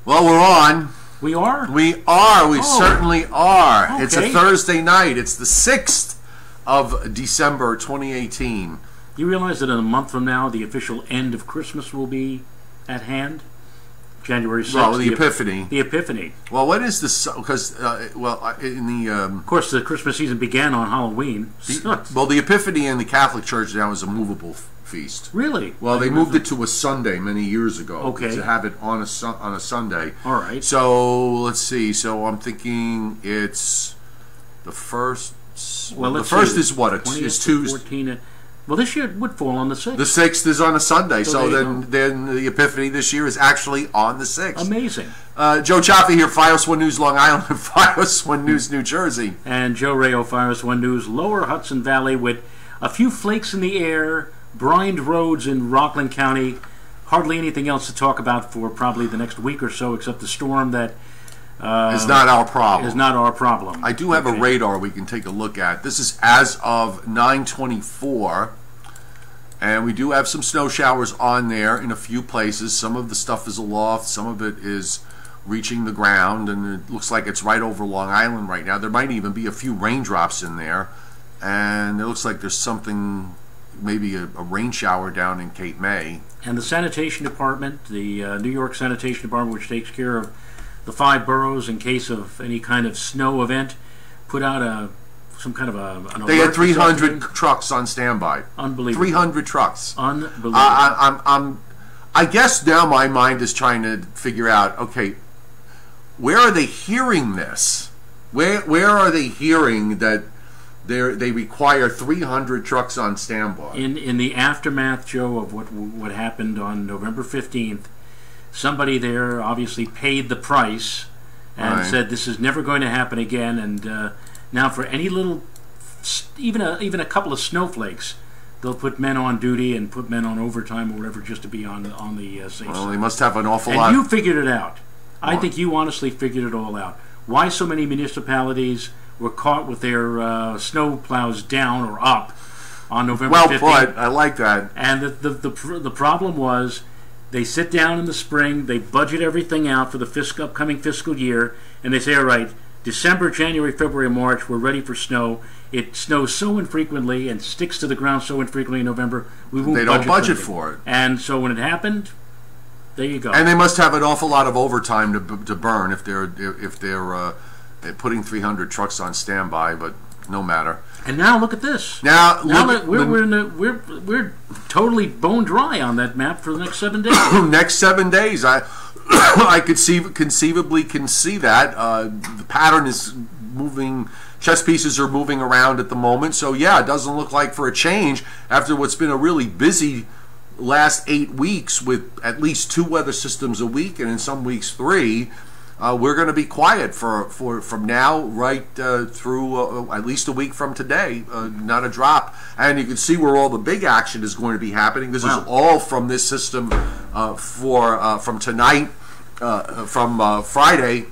Well, we're on. We are? We are. We certainly are. Okay. It's a Thursday night. It's the 6th of December, 2018. You realize that in a month from now, the official end of Christmas will be at hand? January 6th. Well, the Epiphany. The Epiphany. Well, what is this? Because, in the... of course, the Christmas season began on Halloween. Well, the Epiphany in the Catholic Church now is a movable feast. Really? Well, they moved it to a Sunday many years ago. Okay. To have it on a Sunday. All right. So, let's see. So, I'm thinking it's the first... Well, the first is what? It's Tuesday. 14, well, this year it would fall on the 6th. The 6th is on a Sunday, so then the Epiphany this year is actually on the 6th. Amazing. Joe Cioffi here, Fios 1 News Long Island, Fios 1 News New Jersey. And Joe Rayo, Fios 1 News, Lower Hudson Valley, with a few flakes in the air, brined roads in Rockland County, hardly anything else to talk about for probably the next week or so, except the storm that... is not our problem. Is not our problem. I do have a radar we can take a look at. This is as of 9:24, and we do have some snow showers on there in a few places. Some of the stuff is aloft, some of it is reaching the ground, and it looks like it's right over Long Island right now. There might even be a few raindrops in there, and it looks like there's something, maybe a rain shower down in Cape May. And the sanitation department, the New York Sanitation Department, which takes care of the 5 boroughs in case of any kind of snow event, put out some kind of an They had 300 trucks on standby. Unbelievable. 300 trucks. Unbelievable. I guess now my mind is trying to figure out, okay, where are they hearing this? Where are they hearing that they require 300 trucks on standby? In the aftermath, Joe, of what happened on November 15th, somebody there obviously paid the price and said this is never going to happen again. And now for any little, even a couple of snowflakes, they'll put men on duty and put men on overtime or whatever just to be on the safe side. Well, they must have an awful lot. And you figured it out. I think you honestly figured it all out. Why so many municipalities were caught with their snow plows down or up on November 15th. Well put. I like that. And the problem was, they sit down in the spring, they budget everything out for the upcoming fiscal year, and they say, all right, December, January, February, March, we're ready for snow. It snows so infrequently and sticks to the ground so infrequently in November, we won't budget for it. And so when it happened, there you go. And they must have an awful lot of overtime to burn if they're putting 300 trucks on standby, but no matter. And now look at this. Now we're totally bone dry on that map for the next 7 days. Next 7 days, I conceivably can see that the pattern is moving. Chess pieces are moving around at the moment, so yeah, it doesn't look like for a change after what's been a really busy last 8 weeks with at least 2 weather systems a week, and in some weeks 3. We're going to be quiet from now right through at least a week from today. Not a drop. And you can see where all the big action is going to be happening. This is all from this system from tonight, from Friday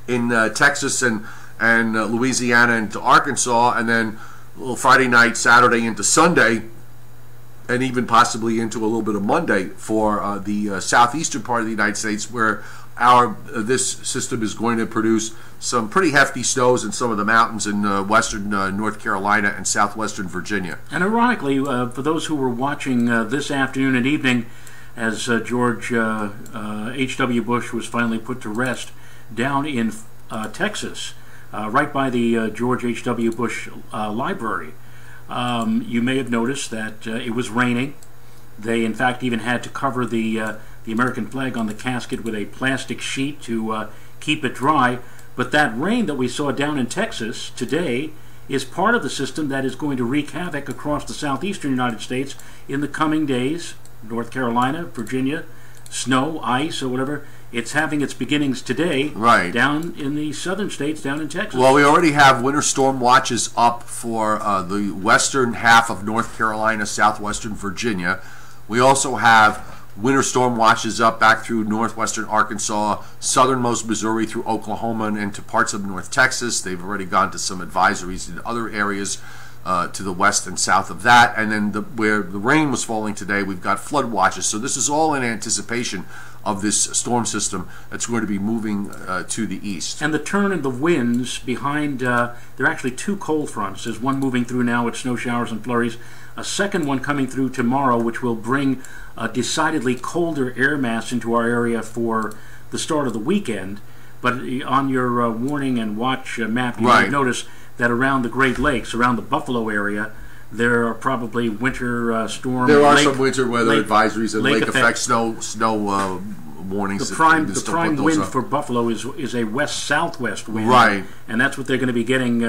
in Texas and Louisiana into Arkansas, and then Friday night, Saturday into Sunday, and even possibly into a little bit of Monday for the southeastern part of the United States, where this system is going to produce some pretty hefty snows in some of the mountains in western North Carolina and southwestern Virginia. And ironically, for those who were watching this afternoon and evening, as George H.W. Bush was finally put to rest down in Texas, right by the George H.W. Bush Library, you may have noticed that it was raining. They, in fact, even had to cover the American flag on the casket with a plastic sheet to keep it dry. But that rain that we saw down in Texas today is part of the system that is going to wreak havoc across the southeastern United States in the coming days. North Carolina, Virginia, snow, ice, or whatever. It's having its beginnings today down in the southern states, down in Texas. Well, we already have winter storm watches up for the western half of North Carolina, southwestern Virginia. We also have winter storm watches up back through northwestern Arkansas, southernmost Missouri through Oklahoma and into parts of North Texas. They've already gone to some advisories in other areas to the west and south of that, and then where the rain was falling today, we've got flood watches. So this is all in anticipation of this storm system that's going to be moving to the east. And the turn in the winds behind, there are actually two cold fronts. There's one moving through now with snow showers and flurries, a second one coming through tomorrow, which will bring a decidedly colder air mass into our area for the start of the weekend. But on your warning and watch map, you might notice that around the Great Lakes, around the Buffalo area, there are probably winter storm. There are some winter weather advisories and lake effect snow warnings. The prime wind for Buffalo is a west-southwest wind, right? And that's what they're going to be getting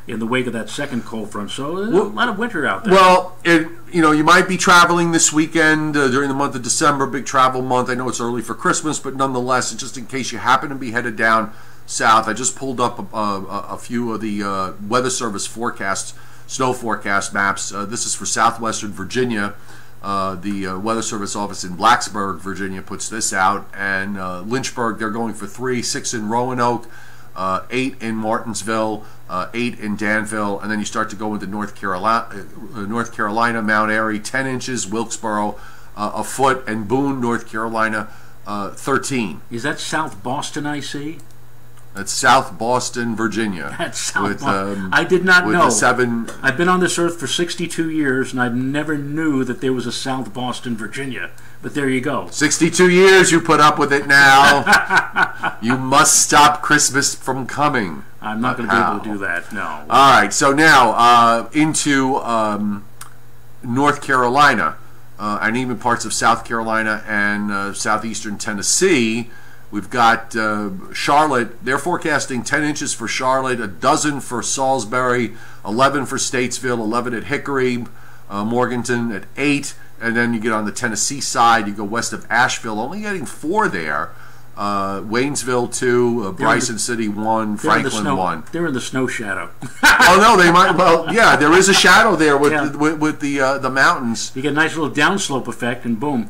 in the wake of that second cold front. So a lot of winter out there. Well, you might be traveling this weekend during the month of December, big travel month. I know it's early for Christmas, but nonetheless, just in case you happen to be headed down south, I just pulled up a few of the Weather Service forecasts, snow forecast maps. This is for Southwestern Virginia. The Weather Service office in Blacksburg, Virginia, puts this out, and Lynchburg, they're going for 3, 6 in Roanoke, 8 in Martinsville, 8 in Danville, and then you start to go into North Carolina, Mount Airy, 10 inches, Wilkesboro, a foot, and Boone, North Carolina, 13. Is that South Boston, I see? That's South Boston, Virginia. That's South Boston. I did not know. I've been on this earth for 62 years, and I never knew that there was a South Boston, Virginia. But there you go. 62 years you put up with it now. You must stop Christmas from coming. I'm not going to be able to do that, no. All right, so now into North Carolina and even parts of South Carolina and southeastern Tennessee. We've got Charlotte. They're forecasting 10 inches for Charlotte, a dozen for Salisbury, 11 for Statesville, 11 at Hickory, Morganton at 8. And then you get on the Tennessee side, you go west of Asheville, only getting 4 there. Waynesville 2, Bryson City 1, Franklin 1. They're in the snow shadow. Oh no, they might. Well, yeah, there is a shadow there with the mountains. You get a nice little downslope effect, and boom.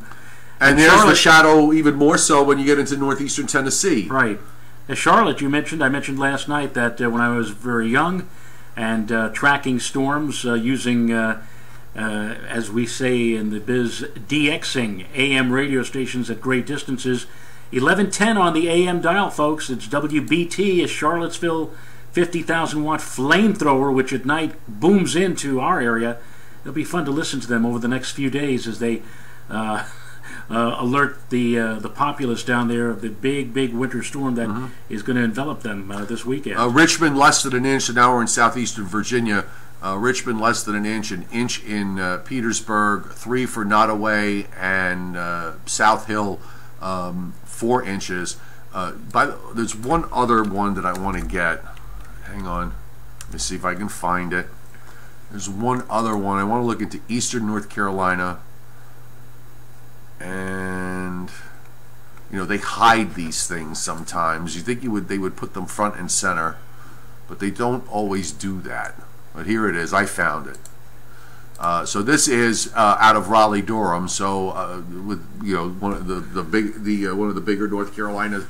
And there's the shadow even more so when you get into northeastern Tennessee. Right. Charlotte, I mentioned last night that when I was very young and tracking storms using, as we say in the biz, DXing AM radio stations at great distances. 1110 on the AM dial, folks. It's WBT, a Charlottesville 50,000-watt flamethrower, which at night booms into our area. It'll be fun to listen to them over the next few days as they alert the populace down there of the big winter storm that is going to envelop them this weekend. Richmond less than an inch, and now we're in southeastern Virginia. Richmond less than an inch in Petersburg, 3 for Nottoway, and South Hill 4 inches. There's one other one that I want to get. Hang on. Let me see if I can find it. There's one other one. I want to look into eastern North Carolina. And they hide these things sometimes. You think they would put them front and center, but they don't always do that. But here it is. I found it. So this is out of Raleigh-Durham. So with one of the bigger North Carolina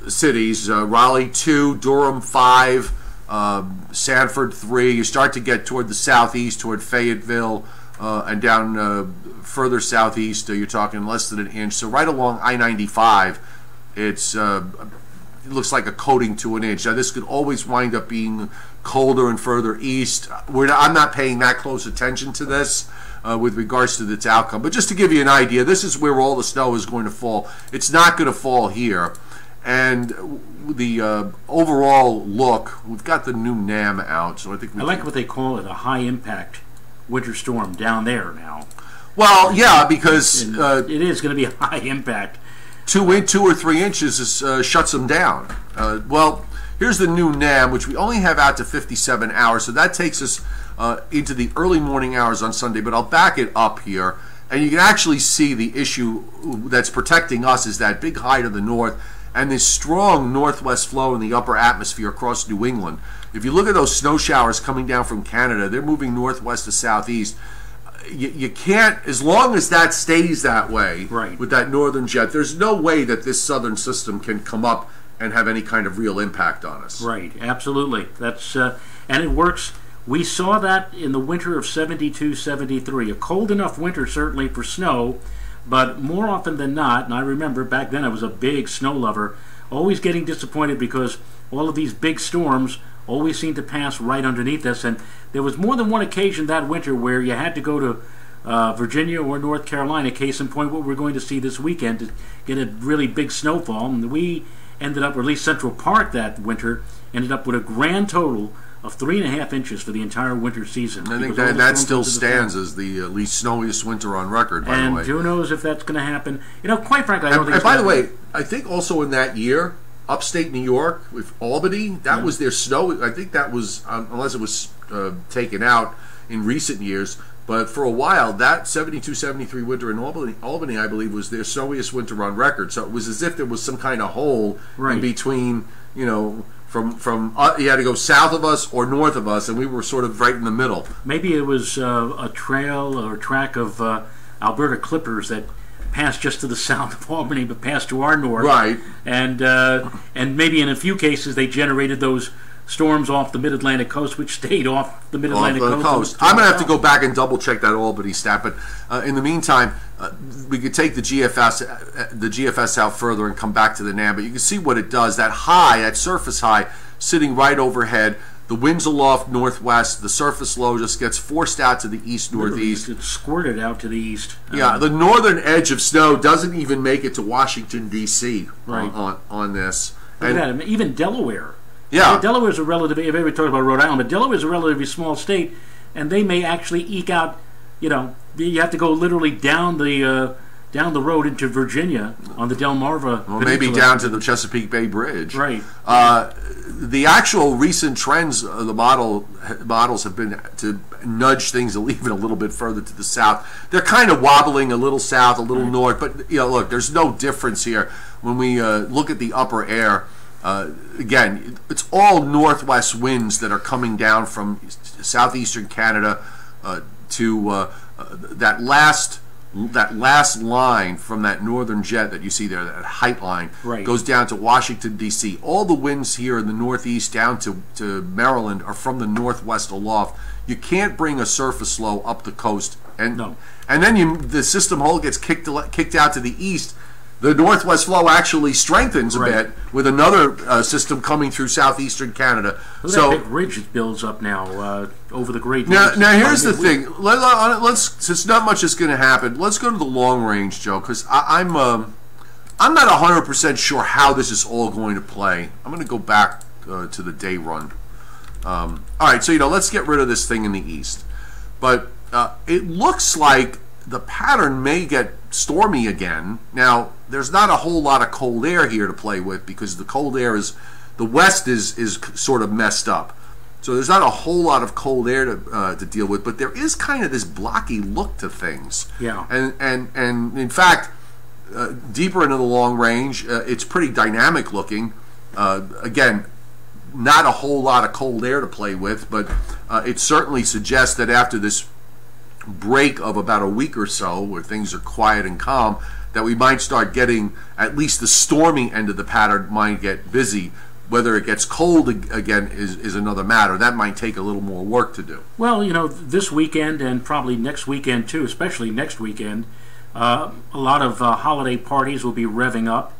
cities. Raleigh 2, Durham 5, Sanford 3. You start to get toward the southeast, toward Fayetteville, and down further southeast. You're talking less than an inch. So right along I-95, it looks like a coating to an inch. Now this could always wind up being colder and further east. I'm not paying that close attention to this with regards to its outcome. But just to give you an idea, this is where all the snow is going to fall. It's not going to fall here. And the overall look, we've got the new NAM out. So I think I like what they call it, a high-impact winter storm down there now. Well, yeah, because it is going to be a high impact. 2 or 3 inches shuts them down. Well, here's the new NAM, which we only have out to 57 hours, so that takes us into the early morning hours on Sunday. But I'll back it up here, and you can actually see the issue that's protecting us is that big high to the north and this strong northwest flow in the upper atmosphere across New England. If you look at those snow showers coming down from Canada, they're moving northwest to southeast. You can't, as long as that stays that way, with that northern jet, there's no way that this southern system can come up and have any kind of real impact on us. Right, absolutely. That's and it works We saw that in the winter of 72, 73. A cold enough winter, certainly, for snow, but more often than not, and I remember back then I was a big snow lover, always getting disappointed because all of these big storms always seemed to pass right underneath us. And there was more than one occasion that winter where you had to go to Virginia or North Carolina, case in point what we're going to see this weekend, to get a really big snowfall. And we ended up, or at least Central Park that winter, ended up with a grand total of 3.5 inches for the entire winter season. I think that still stands as the least snowiest winter on record, by the way. And who knows if that's going to happen. You know, quite frankly, I don't think it's by the gonna way, I think also in that year, upstate New York with Albany, that was their snow. I think that was, unless it was taken out in recent years, but for a while, that 72, 73 winter in Albany, I believe, was their snowiest winter on record. So it was as if there was some kind of hole in between, you know, from you had to go south of us or north of us, and we were sort of right in the middle. Maybe it was a trail or track of Alberta Clippers that passed just to the south of Albany, but passed to our north. Right. And maybe in a few cases they generated those storms off the Mid-Atlantic coast, which stayed off the Mid-Atlantic coast. I'm going to have to go back and double-check that Albany stat, but in the meantime, we could take the GFS out further and come back to the NAM, but you can see what it does. That high, that surface high, sitting right overhead, the winds aloft northwest, the surface low just gets forced out to the east-northeast. It's squirted out to the east. Yeah, the northern edge of snow doesn't even make it to Washington, D.C. Right. on this. Look at that. Even Delaware. Yeah. Delaware's a relatively, if everybody talks about Rhode Island, but Delaware's a relatively small state, and they may actually eke out, you know, you have to go literally down the road into Virginia on the Delmarva Peninsula. Maybe down to the Chesapeake Bay Bridge. Right. The actual recent trends, the models have been to nudge things even a little bit further to the south. They're kind of wobbling a little south, a little north, but you know, look, there's no difference here when we look at the upper air. Again, it's all northwest winds that are coming down from southeastern Canada to that last line from that northern jet that you see there, that height line, goes down to Washington, D.C. All the winds here in the northeast down to Maryland are from the northwest aloft. You can't bring a surface low up the coast, and then the system whole gets kicked out to the east. The northwest flow actually strengthens a bit with another system coming through southeastern Canada. Look at that big ridge that builds up now over the Great Lakes. Now here's the thing. Since not much is going to happen, let's go to the long range, Joe, because I'm not 100% sure how this is all going to play. I'm going to go back to the day run. All right, so let's get rid of this thing in the east, but it looks like the pattern may get stormy again. Now, there's not a whole lot of cold air here to play with because the cold air the west is sort of messed up. So there's not a whole lot of cold air to deal with, but there is kind of this blocky look to things. Yeah. And in fact, deeper into the long range, it's pretty dynamic looking. Again, not a whole lot of cold air to play with, but it certainly suggests that after this break of about a week or so where things are quiet and calm, that we might start getting at least the stormy end of the pattern might get busy. Whether it gets cold again is another matter. That might take a little more work to do. Well, this weekend and probably next weekend too, especially next weekend, a lot of holiday parties will be revving up.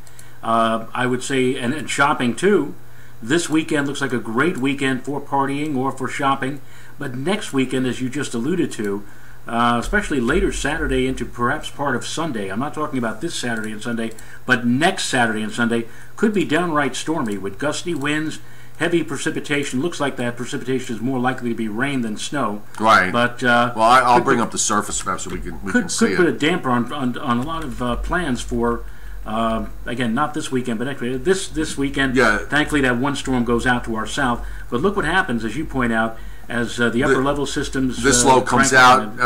I would say, and shopping too. This weekend looks like a great weekend for partying or for shopping. But next weekend, as you just alluded to, especially later Saturday into perhaps part of Sunday. I'm not talking about this Saturday and Sunday, but next Saturday and Sunday could be downright stormy with gusty winds, heavy precipitation. Looks like that precipitation is more likely to be rain than snow. Right. But well, I'll bring up the surface map so we can see it. Could put a damper on a lot of plans for. Again, not this weekend, but actually this weekend. Yeah. Thankfully, that one storm goes out to our south. But look what happens, as you point out, as the upper level systems. This low comes out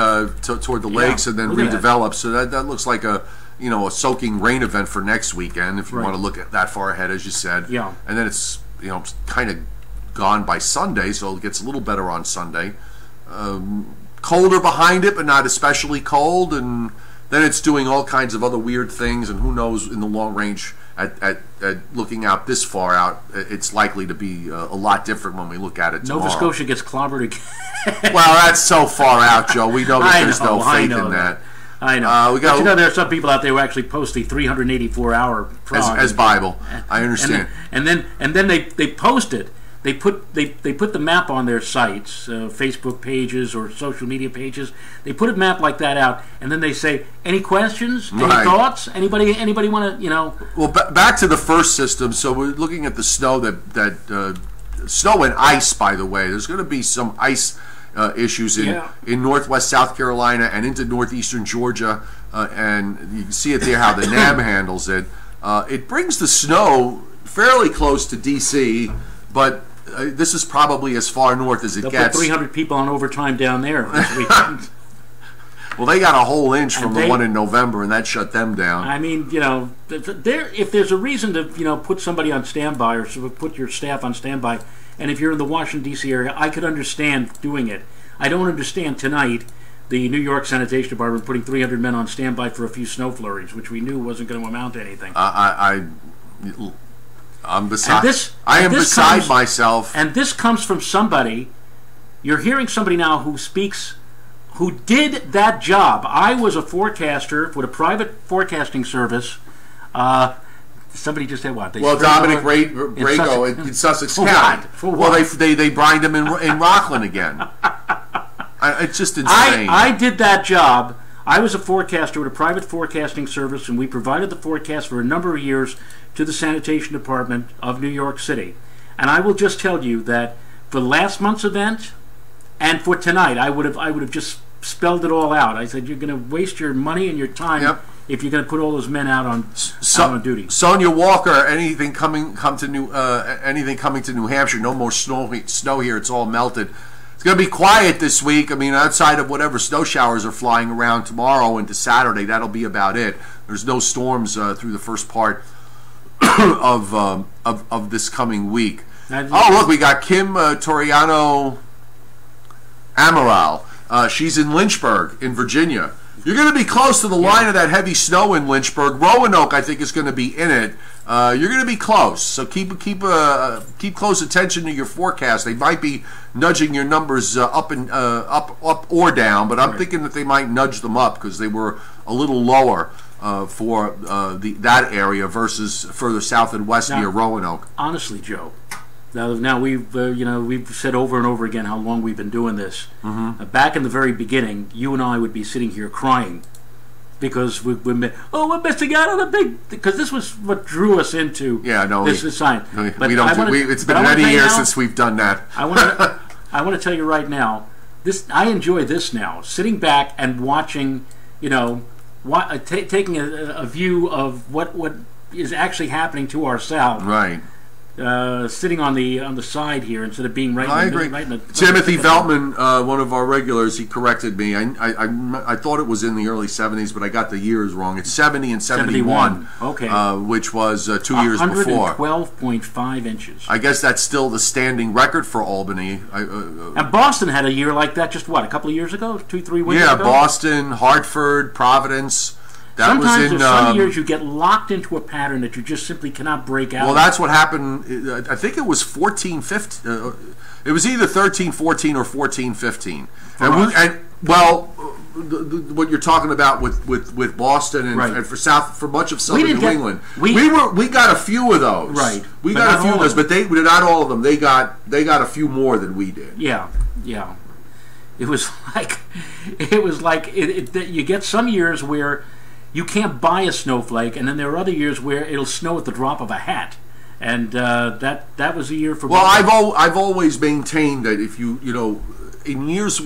toward the lakes and then redevelops. So that looks like a soaking rain event for next weekend if you want to look at that far ahead, as you said. Yeah. And then it's kind of gone by Sunday, so it gets a little better on Sunday. Colder behind it, but not especially cold, and then it's doing all kinds of other weird things, and who knows in the long range at looking out this far out, it's likely to be a lot different when we look at it tomorrow. Nova Scotia gets clobbered again. Well, that's so far out, Joe. We know that there's no faith in that. I know. But there are some people out there who actually post the 384-hour as Bible. I understand. And then they post it. They put the map on their sites, Facebook pages or social media pages. They put a map like that out, and then they say, "Any questions? Any thoughts? Anybody want to Well, back to the first system. So we're looking at the snow that snow and ice. By the way, there's going to be some ice issues in northwest South Carolina and into northeastern Georgia, and you can see it there how the NAM handles it. It brings the snow fairly close to D.C., but this is probably as far north as it They'll gets. Put 300 people on overtime down there this weekend. Well, they got a whole inch from the one in November, and that shut them down. I mean, if there's a reason to, put somebody on standby or put your staff on standby, and if you're in the Washington, D.C. area, I could understand doing it. I don't understand tonight the New York Sanitation Department putting 300 men on standby for a few snow flurries, which we knew wasn't going to amount to anything. I'm beside myself. And this comes from somebody, you're hearing somebody now who did that job. I was a forecaster with a private forecasting service. Somebody just said what? Dominic Brago in Sussex County. For what? Well, they brined him in Rockland again. It's just insane. I did that job. I was a forecaster with a private forecasting service, and we provided the forecast for a number of years to the Sanitation Department of New York City. And I will just tell you that for last month's event and for tonight, I would have just spelled it all out. I said, you're going to waste your money and your time if you're going to put all those men out on duty. Sonia Walker, anything coming to New Hampshire? No more snow here. It's all melted. It's going to be quiet this week. I mean, outside of whatever snow showers are flying around tomorrow into Saturday, that'll be about it. There's no storms through the first part of this coming week. Oh, look, we got Kim Toriano Amaral. She's in Lynchburg, in Virginia. You're going to be close to the line of that heavy snow in Lynchburg. Roanoke, I think, is going to be in it. You're going to be close, so keep close attention to your forecast. They might be nudging your numbers up or down, but I'm thinking that they might nudge them up because they were a little lower for that area versus further south and west near Roanoke. Honestly, Joe, now we've said over and over again how long we've been doing this. Back in the very beginning, you and I would be sitting here crying because we're missing out on the big, because this was what drew us into this science. It's been many years since we've done that. I want to tell you right now, I enjoy this now, sitting back and watching, taking a view of what is actually happening to our south. Right. Sitting on the side here instead of being right in the Timothy Veltman, one of our regulars, he corrected me. I thought it was in the early 70s, but I got the years wrong. It's 70 and 71. Okay. Which was 2 years before. 112.5 inches. I guess that's still the standing record for Albany. And Boston had a year like that just, a couple of years ago? 2-3 weeks ago? Yeah, Boston, Hartford, Providence. Sometimes there's some years you get locked into a pattern that you just simply cannot break out. Well, that's what happened. I think it was 14-15. It was either 13-14 or 14-15. What you're talking about with Boston and for much of southern New England, we got a few of those. Right. We got a few of those, but not all of them. They got a few more than we did. Yeah. It was like you get some years where you can't buy a snowflake, and then there are other years where it'll snow at the drop of a hat, and that was a year for. Well, I've always maintained that if in years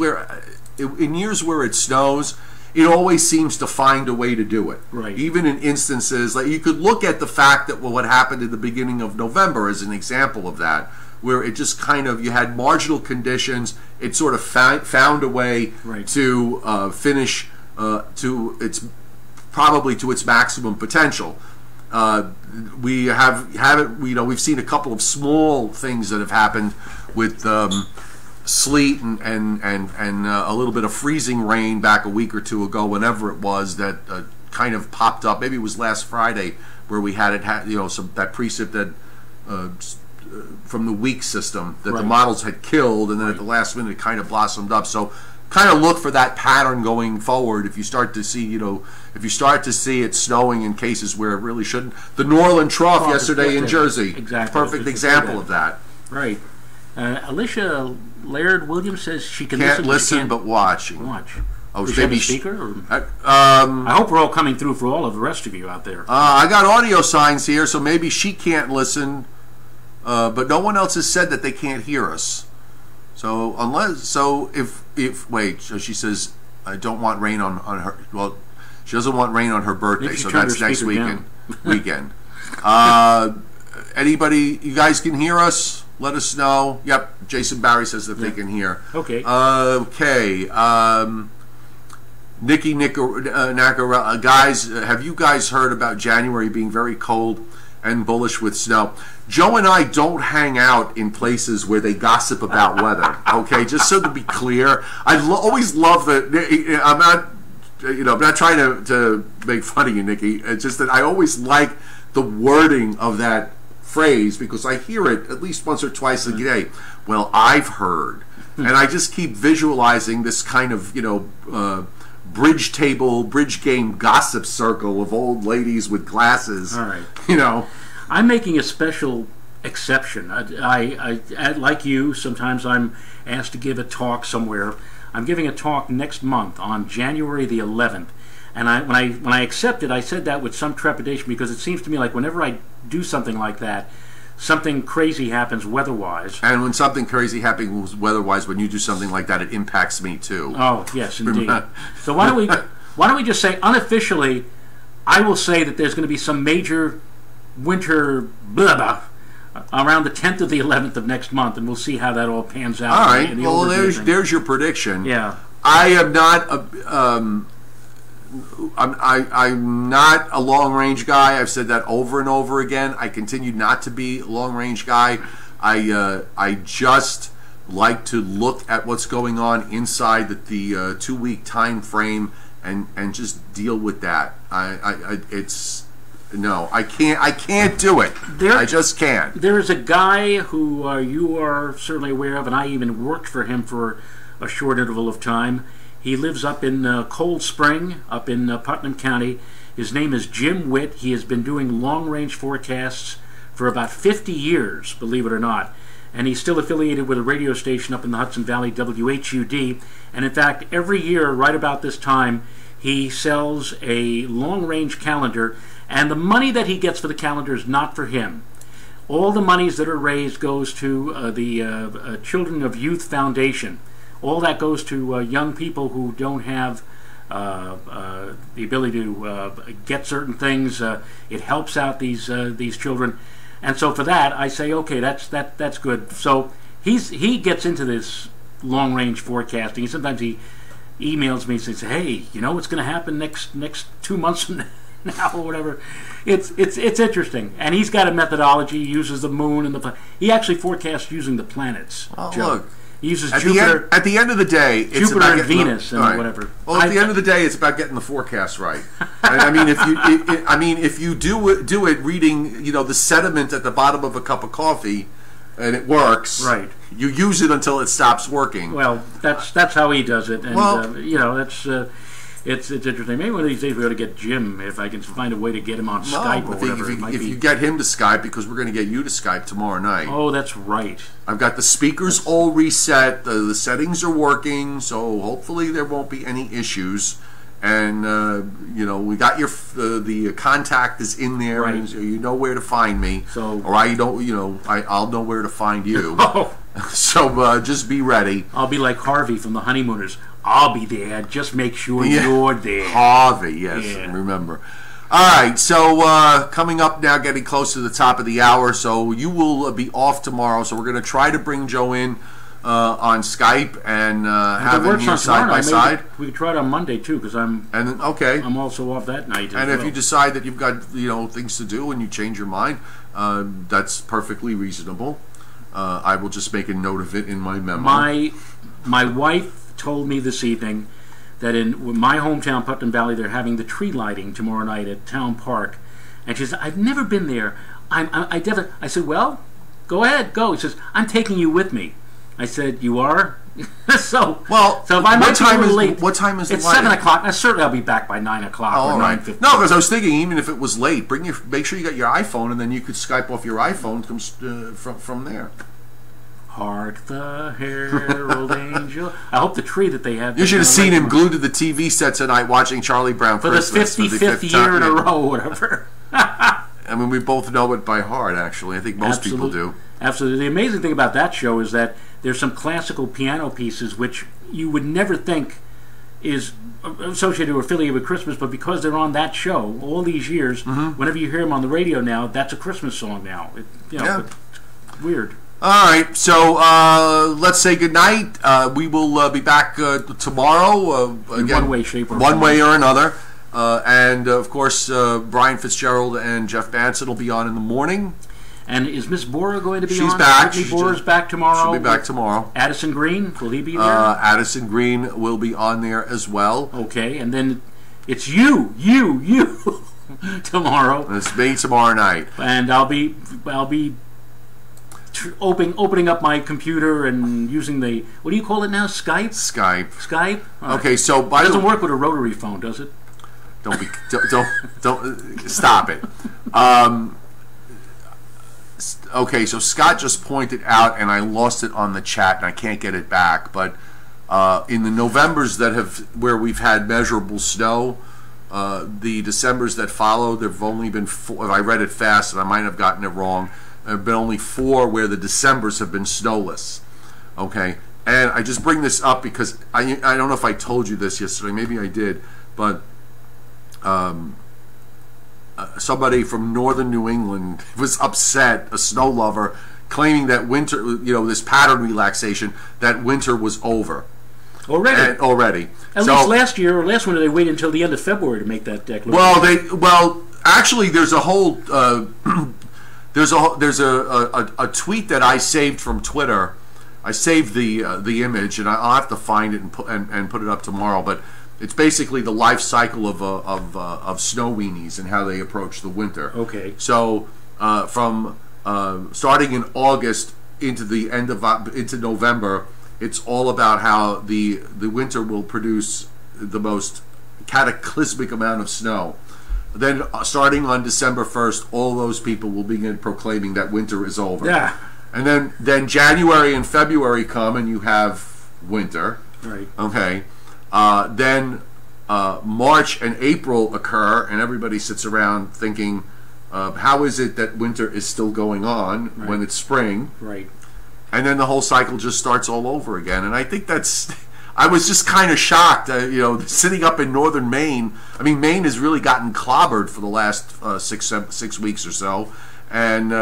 where it snows, it always seems to find a way to do it. Right. Even in instances like you could look at the fact that what happened at the beginning of November as an example of that, where it just kind of you had marginal conditions. It sort of found a way to finish to its. Probably to its maximum potential. We've seen a couple of small things that have happened with sleet and a little bit of freezing rain back a week or two ago, whenever it was, that kind of popped up. Maybe it was last Friday where we had that precip that from the weak system that the models had killed, and then at the last minute it kind of blossomed up. So kind of look for that pattern going forward. If you start to see, it snowing in cases where it really shouldn't. The Norland Trough yesterday in Jersey, perfect example of that. Right. Alicia Laird Williams says she can't listen but watch. Oh, does she have a speaker? I hope we're all coming through for all of the rest of you out there. I got audio signs here, so maybe she can't listen, but no one else has said that they can't hear us. So so she says I don't want rain on her. Well, she doesn't want rain on her birthday, so that's next weekend. Anybody, you guys can hear us? Let us know. Yep, Jason Barry says that they can hear. Okay. Nikki Nacarella, guys, have you guys heard about January being very cold and bullish with snow? Joe and I don't hang out in places where they gossip about weather. Okay, just so to be clear, I always love the. I'm not trying to make fun of you, Nikki. It's just that I always like the wording of that phrase because I hear it at least once or twice a day. Well, I've heard, and I just keep visualizing this kind of bridge game gossip circle of old ladies with glasses. All right. I'm making a special exception. I like you, sometimes I'm asked to give a talk somewhere. I'm giving a talk next month on January the 11th. And when I accepted, I said that with some trepidation because it seems to me like whenever I do something like that, something crazy happens weather-wise. And when something crazy happens weather-wise, when you do something like that, it impacts me too. Oh, yes, indeed. So why don't we just say unofficially, I will say that there's going to be some major winter blah blah around the 10th or the 11th of next month, and we'll see how that all pans out. All right. Well, there's your prediction. Yeah. I am not I'm not a long-range guy. I've said that over and over again. I continue not to be a long-range guy. I just like to look at what's going on inside the 2-week time frame and just deal with that. I can't do it. I just can't. There is a guy who you are certainly aware of, and I even worked for him for a short interval of time. He lives up in Cold Spring, up in Putnam County. His name is Jim Witt. He has been doing long-range forecasts for about 50 years, believe it or not. And he's still affiliated with a radio station up in the Hudson Valley, WHUD. And in fact, every year, right about this time, he sells a long-range calendar. And the money that he gets for the calendar is not for him. All the monies that are raised goes to the Children of Youth Foundation. All that goes to young people who don't have the ability to get certain things. It helps out these children, and so for that I say, okay, that's good. So he gets into this long range forecasting. Sometimes he emails me and says, "Hey, you know what's going to happen next 2 months from now or whatever." It's interesting, and he's got a methodology. He uses the moon and he actually forecasts using the planets. Oh, look. He uses Jupiter. At the end of the day, it's Jupiter about and Venus and whatever. Well, at the end of the day, it's about getting the forecast right. I mean, if you do it reading, the sediment at the bottom of a cup of coffee, and it works. Right. You use it until it stops working. Well, that's how he does it, and that's. It's interesting. Maybe one of these days we ought to get Jim, if I can find a way to get him on Skype or whatever. If you get him to Skype, because we're going to get you to Skype tomorrow night. Oh, that's right. I've got the speakers all reset. The settings are working, so hopefully there won't be any issues. And we got your the contact is in there, right. And you know where to find me. So, or I'll know where to find you. Oh. So just be ready. I'll be like Harvey from The Honeymooners. I'll be there. Just make sure you're there. Harvey, yes, remember. All right, so coming up now, getting close to the top of the hour, so you will be off tomorrow, so we're going to try to bring Joe in on Skype and have him here side by side. We could try it on Monday, too, because I'm also off that night as well. And if you decide that you've got things to do and you change your mind, that's perfectly reasonable. I will just make a note of it in my memo. My wife told me this evening that in my hometown, Putnam Valley, they're having the tree lighting tomorrow night at Town Park. And she says, I've never been there. I said, well, go ahead, go. He says, I'm taking you with me. I said, you are? so if I might be a little late. What time is it? It's 7 o'clock. Certainly I'll be back by 9 o'clock or 9:15. No, because I was thinking, even if it was late, make sure you got your iPhone, and then you could Skype off your iPhone from there. Hark the herald angel. I hope the tree that they have. You should have seen him glued to the TV set tonight watching Charlie Brown Christmas. For the 55th year in a row, whatever. I mean, we both know it by heart, actually. I think most people do. Absolutely. The amazing thing about that show is that there's some classical piano pieces which you would never think is associated or affiliated with Christmas, but because they're on that show all these years, whenever you hear them on the radio now, that's a Christmas song now. It's weird. All right, so let's say goodnight. We will be back tomorrow. In one way, shape, or one way or another. And, of course, Brian Fitzgerald and Jeff Banson will be on in the morning. And is Miss Bora going to be on? She's back. Whitney Bora's back tomorrow. She'll be back tomorrow. Addison Green, will he be there? Addison Green will be on there as well. Okay, and then it's you tomorrow. And it's me tomorrow night. And I'll be opening up my computer and using the, what do you call it now? Skype. Skype. Okay, so it doesn't work with a rotary phone, does it? Don't stop it. Okay, so Scott just pointed out, and I lost it on the chat, and I can't get it back. But in the Novembers where we've had measurable snow, the Decembers that followed, there've only been 4. I read it fast, and I might have gotten it wrong. There have been only 4 where the Decembers have been snowless. Okay, and I just bring this up because I don't know if I told you this yesterday. Maybe I did, but somebody from northern New England was upset, a snow lover, claiming that winter, this pattern relaxation, that winter was over. Already. At least last year or last winter, they waited until the end of February to make that declaration. Actually, there's a whole there's a tweet that I saved from Twitter. I saved the image, and I'll have to find it and put it up tomorrow. But it's basically the life cycle of snow weenies and how they approach the winter. Okay. So from starting in August into November, it's all about how the winter will produce the most cataclysmic amount of snow. Then starting on December 1st, all those people will begin proclaiming that winter is over. Yeah. And then January and February come and you have winter. Right. Okay. Then March and April occur, and everybody sits around thinking, how is it that winter is still going on when it's spring? Right. And then the whole cycle just starts all over again. And I think I was just kind of shocked, sitting up in northern Maine. I mean, Maine has really gotten clobbered for the last 6 weeks or so. And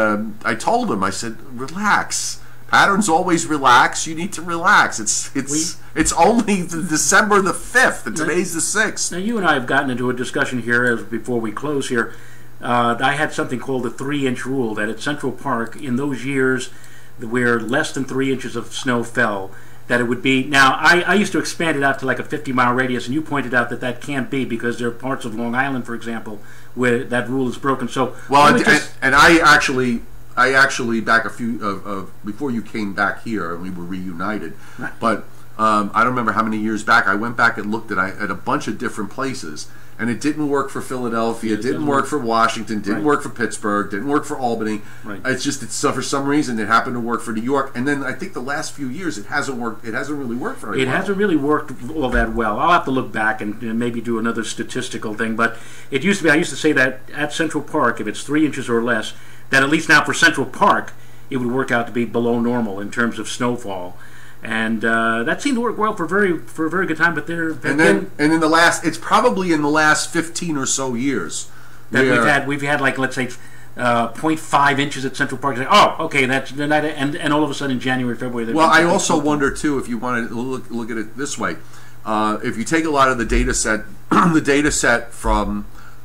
I told him, I said, relax. Patterns always relax. You need to relax. It's only December the 5th, and today's the 6th. Now, you and I have gotten into a discussion here before we close here. I had something called the 3-inch rule, that at Central Park, in those years where less than 3 inches of snow fell, that it would be. Now, I used to expand it out to like a 50-mile radius, and you pointed out that can't be because there are parts of Long Island, for example, where that rule is broken. So, and I actually back a few before you came back here and we were reunited, but I don't remember how many years back I went back and looked at a bunch of different places, and it didn't work for Philadelphia, it didn't work for Washington, didn't work for Pittsburgh, didn't work for Albany. Right. It's for some reason it happened to work for New York, and then I think the last few years it hasn't worked. It hasn't really worked very well. It hasn't really worked all that well. I'll have to look back and maybe do another statistical thing, but it used to be. I used to say that at Central Park, if it's 3 inches or less, that at least now for Central Park, it would work out to be below normal in terms of snowfall, and that seemed to work well for a very good time. But it's probably in the last 15 or so years that we've had like, let's say 0.5 inches at Central Park. Oh, okay, that's and all of a sudden in January, February. Well, I also wonder too, if you want to look at it this way, if you take a lot of the data set from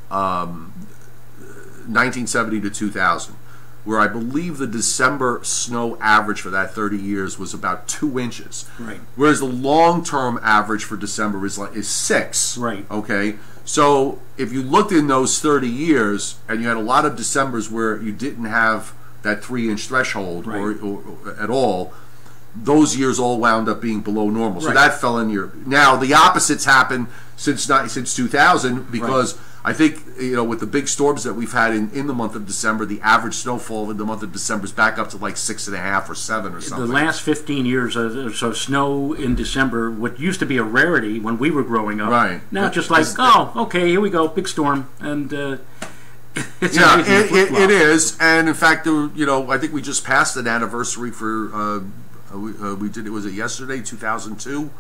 1970 to 2000, where I believe the December snow average for that 30 years was about 2 inches. Right. Whereas the long-term average for December is 6. Right. Okay. So if you looked in those 30 years and you had a lot of Decembers where you didn't have that 3-inch threshold or at all, those years all wound up being below normal. So that fell in your. Now the opposites happened since 2000 because I think, you know, with the big storms that we've had in the month of December, the average snowfall in the month of December is back up to like 6.5 or 7 or something. The last 15 years or so, snow in December, what used to be a rarity when we were growing up, now just like, oh, okay, here we go, big storm, and it's it is. And in fact, you know, I think we just passed an anniversary for we did, was it yesterday, 2002?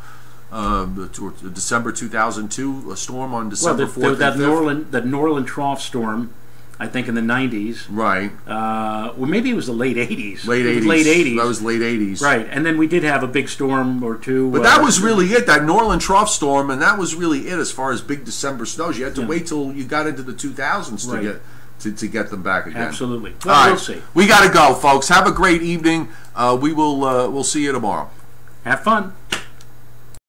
December 2002, a storm on December 4th. That Norland trough storm, I think in the 90s. Right. Well, maybe it was the late 80s. Late 80s. That was late 80s. Right. And then we did have a big storm or two. But that was really it, that Norland trough storm, and that was really it as far as big December snows. You had to wait till you got into the 2000s to get them back again. Absolutely. Well, we'll see. We got to go, folks. Have a great evening. We'll see you tomorrow. Have fun.